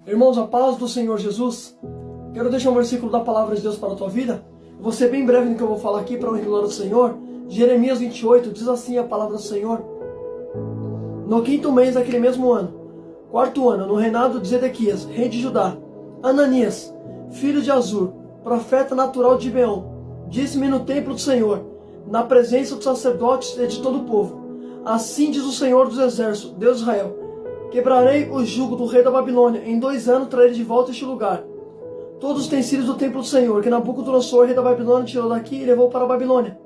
Irmãos, a paz do Senhor Jesus. Quero deixar um versículo da palavra de Deus para a tua vida. Vou ser bem breve no que eu vou falar aqui para o glória do Senhor. Jeremias 28, diz assim a palavra do Senhor. No 5º mês daquele mesmo ano, 4º ano, no reinado de Zedequias, rei de Judá, Ananias, filho de Azur, profeta natural de Gibeão, disse-me no templo do Senhor, na presença dos sacerdotes e de todo o povo: assim diz o Senhor dos exércitos, Deus de Israel: quebrarei o jugo do rei da Babilônia, em 2 anos trarei de volta este lugar todos os utensílios do templo do Senhor, que Nabucodonosor, rei da Babilônia, tirou daqui e levou para a Babilônia.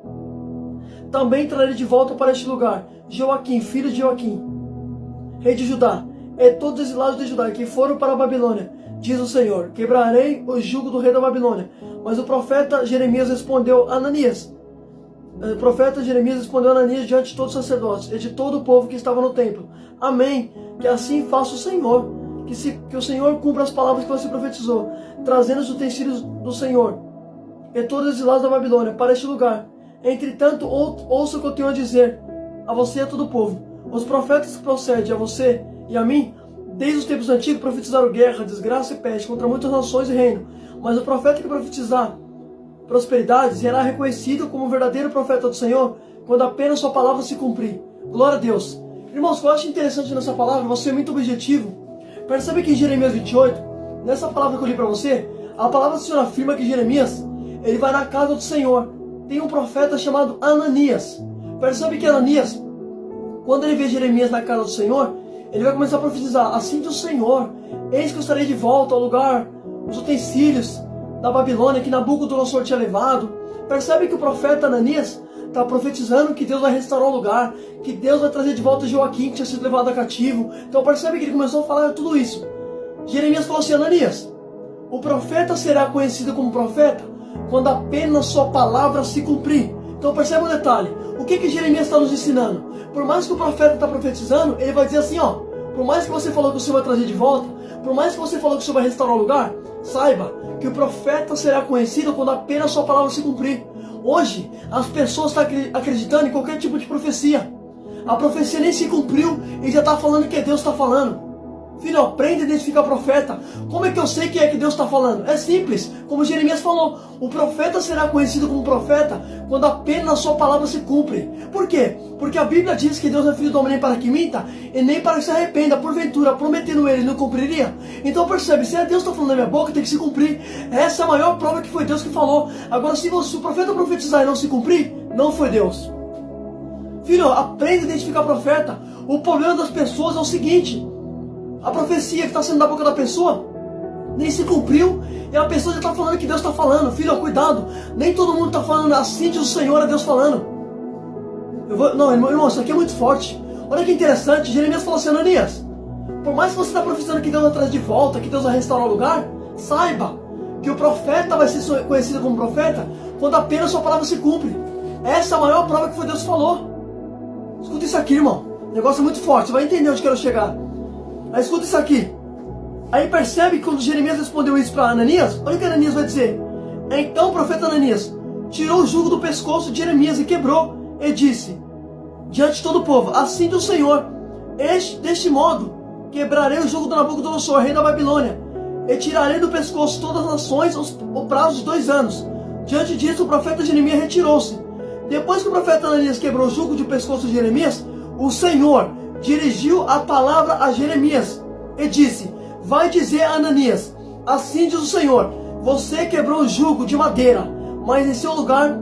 Também trarei de volta para este lugar Joaquim, filho de Joaquim, rei de Judá, e todos os exilados de Judá que foram para a Babilônia, diz o Senhor: quebrarei o jugo do rei da Babilônia. Mas o profeta Jeremias respondeu a Ananias. O profeta Jeremias respondeu a Ananias diante de todos os sacerdotes e de todo o povo que estava no templo: amém, que assim faça o Senhor, que o Senhor cumpra as palavras que você profetizou, trazendo os utensílios do Senhor e todos os exilados da Babilônia para este lugar. Entretanto, ouça o que eu tenho a dizer a você e a todo o povo. Os profetas que procedem a você e a mim, desde os tempos antigos, profetizaram guerra, desgraça e peste contra muitas nações e reinos. Mas o profeta que profetizar prosperidade será reconhecido como o verdadeiro profeta do Senhor quando apenas sua palavra se cumprir. Glória a Deus. Irmãos, o que eu acho interessante nessa palavra, você é muito objetivo. Percebe que em Jeremias 28, nessa palavra que eu li para você, a palavra do Senhor afirma que Jeremias, ele vai na casa do Senhor. Tem um profeta chamado Ananias. Percebe que Ananias, quando ele vê Jeremias na casa do Senhor, ele vai começar a profetizar: assim diz o Senhor, eis que eu estarei de volta ao lugar, os utensílios da Babilônia que Nabucodonosor tinha levado. Percebe que o profeta Ananias está profetizando que Deus vai restaurar o lugar, que Deus vai trazer de volta Joaquim, que tinha sido levado a cativo. Então percebe que ele começou a falar tudo isso. Jeremias falou assim: Ananias, o profeta será conhecido como profeta quando apenas sua palavra se cumprir. Então percebe um detalhe. O que Jeremias está nos ensinando? Por mais que o profeta está profetizando, ele vai dizer assim, ó: por mais que você falou que o Senhor vai trazer de volta, por mais que você falou que o Senhor vai restaurar o lugar, saiba que o profeta será conhecido quando apenas sua palavra se cumprir. Hoje, as pessoas estão acreditando em qualquer tipo de profecia. A profecia nem se cumpriu e já está falando que Deus está falando. Filho, aprenda a identificar o profeta. Como é que eu sei que é que Deus está falando? É simples, como Jeremias falou: o profeta será conhecido como profeta quando apenas a sua palavra se cumpre. Por quê? Porque a Bíblia diz que Deus não é filho do homem nem para que minta e nem para que se arrependa. Porventura, prometendo ele, não cumpriria? Então percebe, se é Deus que está falando na minha boca, tem que se cumprir. Essa é a maior prova que foi Deus que falou. Agora, se o profeta profetizar e não se cumprir, não foi Deus. Filho, aprenda a identificar o profeta. O problema das pessoas é o seguinte: a profecia que está sendo da boca da pessoa nem se cumpriu e a pessoa já está falando que Deus está falando. Filho, cuidado, nem todo mundo está falando assim diz o Senhor, é Deus falando. Não, irmão, isso aqui é muito forte. Olha que interessante, Jeremias falou assim: Ananias, por mais que você está profetizando que Deus vai trazer de volta, que Deus vai restaurar o lugar, saiba que o profeta vai ser conhecido como profeta quando apenas sua palavra se cumpre. Essa é a maior prova que foi Deus que falou. Escuta isso aqui, irmão, o negócio é muito forte, você vai entender onde eu quero chegar. Aí escuta isso aqui. Aí percebe que quando Jeremias respondeu isso para Ananias, olha o que Ananias vai dizer. Então o profeta Ananias tirou o jugo do pescoço de Jeremias e quebrou, e disse diante de todo o povo: assim diz o Senhor, deste modo quebrarei o jugo do Nabucodonosor, rei da Babilônia, e tirarei do pescoço todas as nações o prazo de 2 anos. Diante disso o profeta Jeremias retirou-se. Depois que o profeta Ananias quebrou o jugo de pescoço de Jeremias, o Senhor dirigiu a palavra a Jeremias e disse: vai dizer a Ananias: assim diz o Senhor, você quebrou o jugo de madeira, mas em seu lugar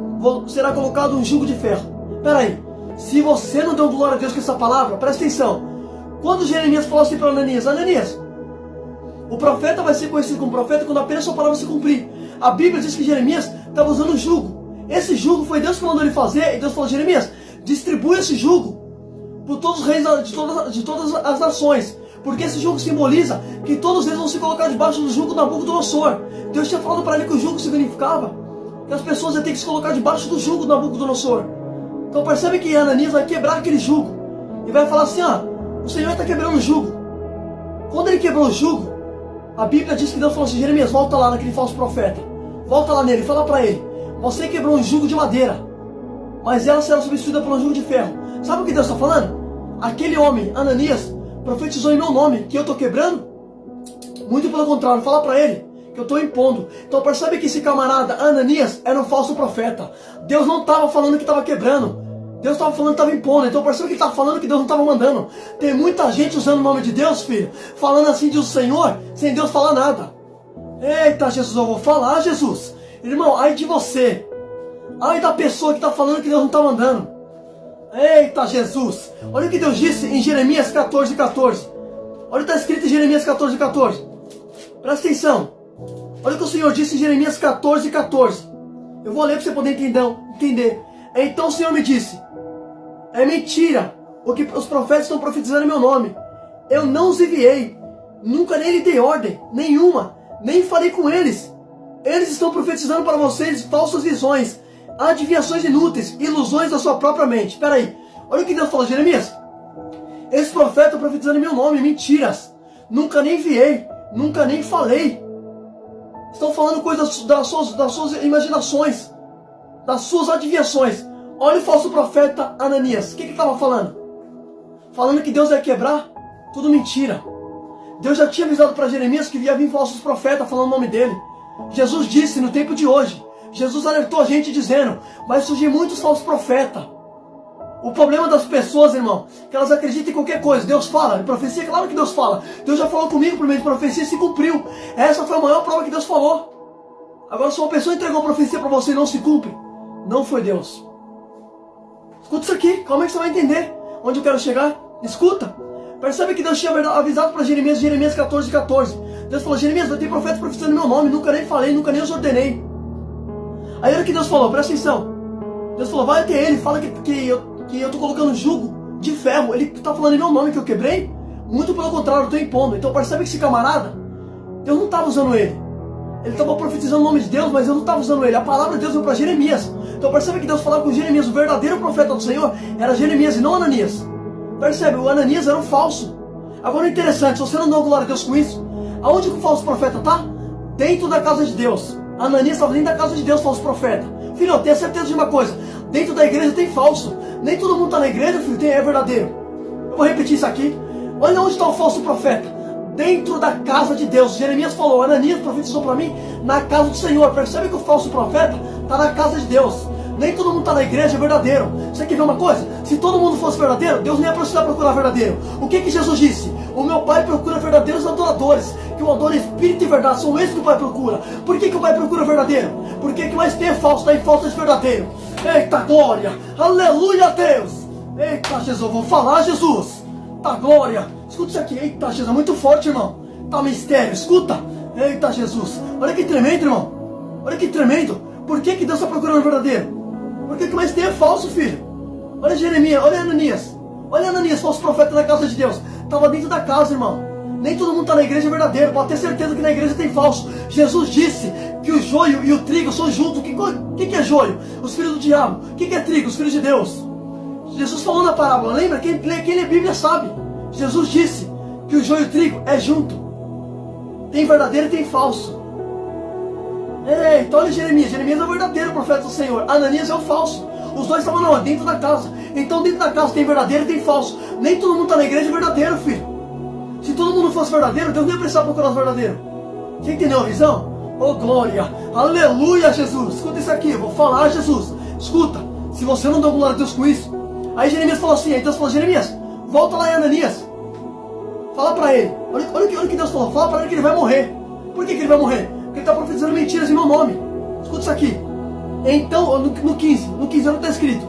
será colocado um jugo de ferro. Peraí, se você não deu glória a Deus com essa palavra, presta atenção. Quando Jeremias falou assim para Ananias: Ananias, o profeta vai ser conhecido como profeta quando apenas sua palavra se cumprir. A Bíblia diz que Jeremias estava usando um jugo. Esse jugo foi Deus que mandou ele fazer, e Deus falou: Jeremias, distribui esse jugo por todos os reis de todas as nações, porque esse jugo simboliza que todos eles vão se colocar debaixo do jugo do Nabucodonosor. Deus tinha falado para ele que o jugo significava que as pessoas iam ter que se colocar debaixo do jugo do Nabucodonosor. Então percebe que Ananias vai quebrar aquele jugo e vai falar assim: o Senhor está quebrando o jugo. Quando ele quebrou o jugo, a Bíblia diz que Deus falou assim: Jeremias, volta lá naquele falso profeta, volta lá nele, fala para ele: você quebrou um jugo de madeira, mas ela será substituída por um jugo de ferro. Sabe o que Deus está falando? Aquele homem, Ananias, profetizou em meu nome que eu estou quebrando Muito pelo contrário, fala para ele que eu estou impondo. Então percebe que esse camarada Ananias era um falso profeta. Deus não estava falando que estava quebrando. Deus estava falando que estava impondo. Então percebe que ele estava falando que Deus não estava mandando. Tem muita gente usando o nome de Deus, filho, falando assim de o Senhor, sem Deus falar nada. Eita, Jesus, eu vou falar, Jesus. Irmão, ai de você. Ai da pessoa que está falando que Deus não está mandando. Eita, Jesus. Olha o que Deus disse em Jeremias 14:14. Olha o que está escrito em Jeremias 14:14. Presta atenção. Olha o que o Senhor disse em Jeremias 14:14. Eu vou ler para você poder entender. Então o Senhor me disse: é mentira o que os profetas estão profetizando em meu nome. Eu não os enviei. Nunca nem lhe dei ordem nenhuma. Nem falei com eles. Eles estão profetizando para vocês falsas visões, adivinhações inúteis, ilusões da sua própria mente. Espera aí. Olha o que Deus falou, Jeremias. Esses profetas estão profetizando em meu nome. Mentiras. Nunca nem enviei. Nunca nem falei. Estão falando coisas das suas imaginações, das suas adivinhações. Olha o falso profeta Ananias. O que ele estava falando? Falando que Deus ia quebrar? Tudo mentira. Deus já tinha avisado para Jeremias que ia vir falsos profetas falando o nome dele. Jesus disse no tempo de hoje. Jesus alertou a gente dizendo: vai surgir muitos falsos profetas. O problema das pessoas, irmão, que elas acreditam em qualquer coisa. Deus fala, em profecia, claro que Deus fala. Deus já falou comigo por meio de profecia e se cumpriu. Essa foi a maior prova que Deus falou. Agora, se uma pessoa entregou a profecia para você e não se cumpre, não foi Deus. Escuta isso aqui, calma aí que você vai entender onde eu quero chegar. Escuta. Percebe que Deus tinha avisado para Jeremias, Jeremias 14:14. Deus falou: Jeremias, vai ter profeta profetizando no meu nome, nunca nem falei, nunca nem os ordenei. Aí olha o que Deus falou, presta atenção. Deus falou: vai até ele, fala que eu estou colocando jugo de ferro. Ele está falando em meu nome que eu quebrei? Muito pelo contrário, eu estou impondo. Então percebe que esse camarada, Deus não estava usando ele. Ele estava profetizando o nome de Deus, mas eu não estava usando ele. A palavra de Deus veio para Jeremias. Então percebe que Deus falava com Jeremias, o verdadeiro profeta do Senhor era Jeremias e não Ananias. Percebe, o Ananias era um falso. Agora o interessante, se você não dá glória a Deus com isso, aonde que o falso profeta está? Dentro da casa de Deus. Ananias estava dentro da casa de Deus, falso profeta. Filho, tenha certeza de uma coisa, dentro da igreja tem falso. Nem todo mundo está na igreja, filho, é verdadeiro. Eu vou repetir isso aqui. Olha onde está o falso profeta. Dentro da casa de Deus. Jeremias falou: Ananias profetizou para mim na casa do Senhor. Percebe que o falso profeta está na casa de Deus. Nem todo mundo está na igreja, é verdadeiro. Você quer ver uma coisa? Se todo mundo fosse verdadeiro, Deus não ia precisar procurar verdadeiro. O que Jesus disse? O meu Pai procura verdadeiros adoradores, que o adoram espírito e verdade. São esses que o Pai procura. Por que o Pai procura verdadeiro? Porque que mais tem é falso, está em falta de verdadeiro. Eita glória! Aleluia a Deus! Eita Jesus, eu vou falar, Jesus! Tá glória! Escuta isso aqui. Eita Jesus, é muito forte, irmão. Tá mistério, escuta! Eita Jesus! Olha que tremendo, irmão! Olha que tremendo! Por que Deus está procurando verdadeiro? Porque que mais tem é falso, filho. Olha Jeremias, olha Ananias. Olha Ananias, falso profeta na casa de Deus. Estava dentro da casa, irmão. Nem todo mundo está na igreja verdadeiro. Pode ter certeza que na igreja tem falso. Jesus disse que o joio e o trigo são juntos. O que é joio? Os filhos do diabo. O que é trigo? Os filhos de Deus. Jesus falou na parábola. Lembra? Quem lê a Bíblia sabe. Jesus disse que o joio e o trigo é junto. Tem verdadeiro e tem falso. Eita, olha Jeremias. Jeremias é o verdadeiro profeta do Senhor. Ananias é o falso. Os dois estavam dentro da casa. Então dentro da casa tem verdadeiro e tem falso. Nem todo mundo está na igreja verdadeiro, filho. Se todo mundo fosse verdadeiro, Deus não ia precisar procurar os verdadeiros. Você entendeu a visão? Oh glória, aleluia Jesus. Escuta isso aqui, eu vou falar, Jesus. Escuta, se você não dá glória a Deus com isso. Aí Jeremias falou assim, aí Deus falou: Jeremias, volta lá em Ananias. Fala para ele. Olha o que Deus falou. Fala para ele que ele vai morrer. Por que ele vai morrer? Porque ele está profetizando mentiras em meu nome. Escuta isso aqui. Então, no 15 não está escrito.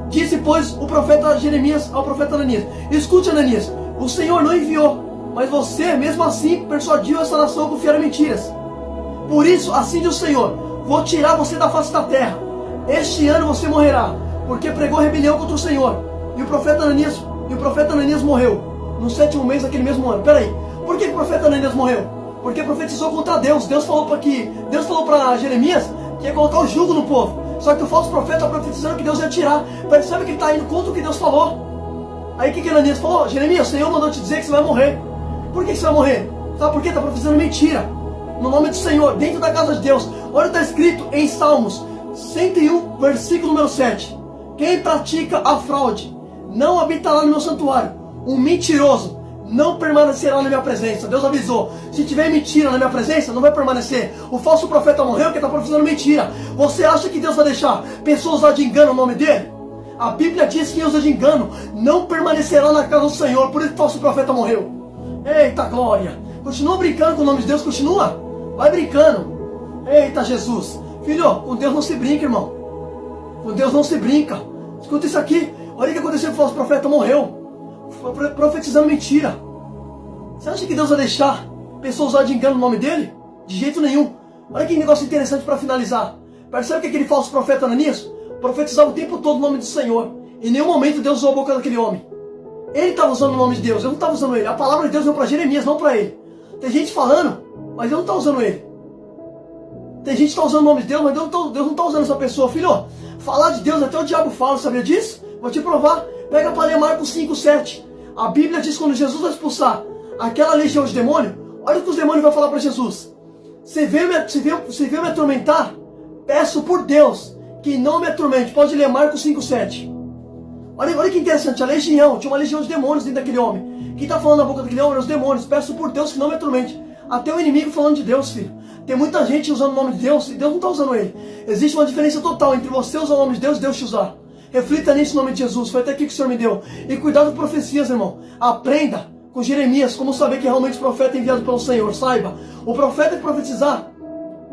Disse, pois, o profeta Jeremias ao profeta Ananias: escute, Ananias, o Senhor não enviou, mas você, mesmo assim, persuadiu essa nação a confiar em mentiras. Por isso, assim diz o Senhor: vou tirar você da face da terra. Este ano você morrerá, porque pregou rebelião contra o Senhor. E o profeta Ananias morreu no 7º mês daquele mesmo ano. Peraí, por que o profeta Ananias morreu? Porque profetizou contra Deus. Deus falou para Jeremias que ia colocar o jugo no povo. Só que o falso profeta está profetizando que Deus ia tirar. Percebe que ele está indo contra o que Deus falou. Aí o que Ananias falou? Jeremias, o Senhor mandou te dizer que você vai morrer. Por que você vai morrer? Sabe por quê? Está profetizando mentira. No nome do Senhor, dentro da casa de Deus. Olha o que está escrito em Salmos 101, versículo número 7. Quem pratica a fraude não habitará no meu santuário. Um mentiroso não permanecerá na minha presença. Deus avisou, se tiver mentira na minha presença, não vai permanecer. O falso profeta morreu porque está profetizando mentira. Você acha que Deus vai deixar pessoas usar de engano o nome dele? A Bíblia diz que quem usa de engano não permanecerá na casa do Senhor, por isso o falso profeta morreu. Eita glória! Continua brincando com o nome de Deus, continua. Vai brincando. Eita Jesus. Filho, com Deus não se brinca, irmão. Com Deus não se brinca. Escuta isso aqui. Olha o que aconteceu com o falso profeta, morreu. Profetizando mentira. Você acha que Deus vai deixar pessoas usar de engano o nome dele? De jeito nenhum. Olha que negócio interessante para finalizar. Percebe que aquele falso profeta Ananias profetizava o tempo todo o nome do Senhor. Em nenhum momento Deus usou a boca daquele homem. Ele estava usando o nome de Deus, eu não estava usando ele. A palavra de Deus veio para Jeremias, não para ele. Tem gente falando, mas Deus não está usando ele. Tem gente que está usando o nome de Deus, mas Deus não está usando essa pessoa. Filho, falar de Deus até o diabo fala, sabia disso? Vou te provar. Pega para ler Marcos 5, 7. A Bíblia diz que quando Jesus vai expulsar aquela legião de demônio, olha o que os demônios vão falar para Jesus. Você veio me atormentar? Peço por Deus que não me atormente. Pode ler Marcos 5, 7. Olha que interessante, a legião, tinha uma legião de demônios dentro daquele homem. Quem está falando na boca daquele homem eram os demônios. Peço por Deus que não me atormente. Até o inimigo falando de Deus, filho. Tem muita gente usando o nome de Deus e Deus não está usando ele. Existe uma diferença total entre você usar o nome de Deus e Deus te usar. Reflita nisso em nome de Jesus. Foi até aqui que o Senhor me deu. E cuidado com profecias, irmão. Aprenda com Jeremias como saber que realmente o profeta é enviado pelo Senhor. Saiba, o profeta que profetizar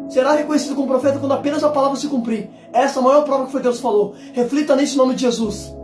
será reconhecido como profeta quando apenas a palavra se cumprir. Essa é a maior prova que foi Deus falou. Reflita nisso em nome de Jesus.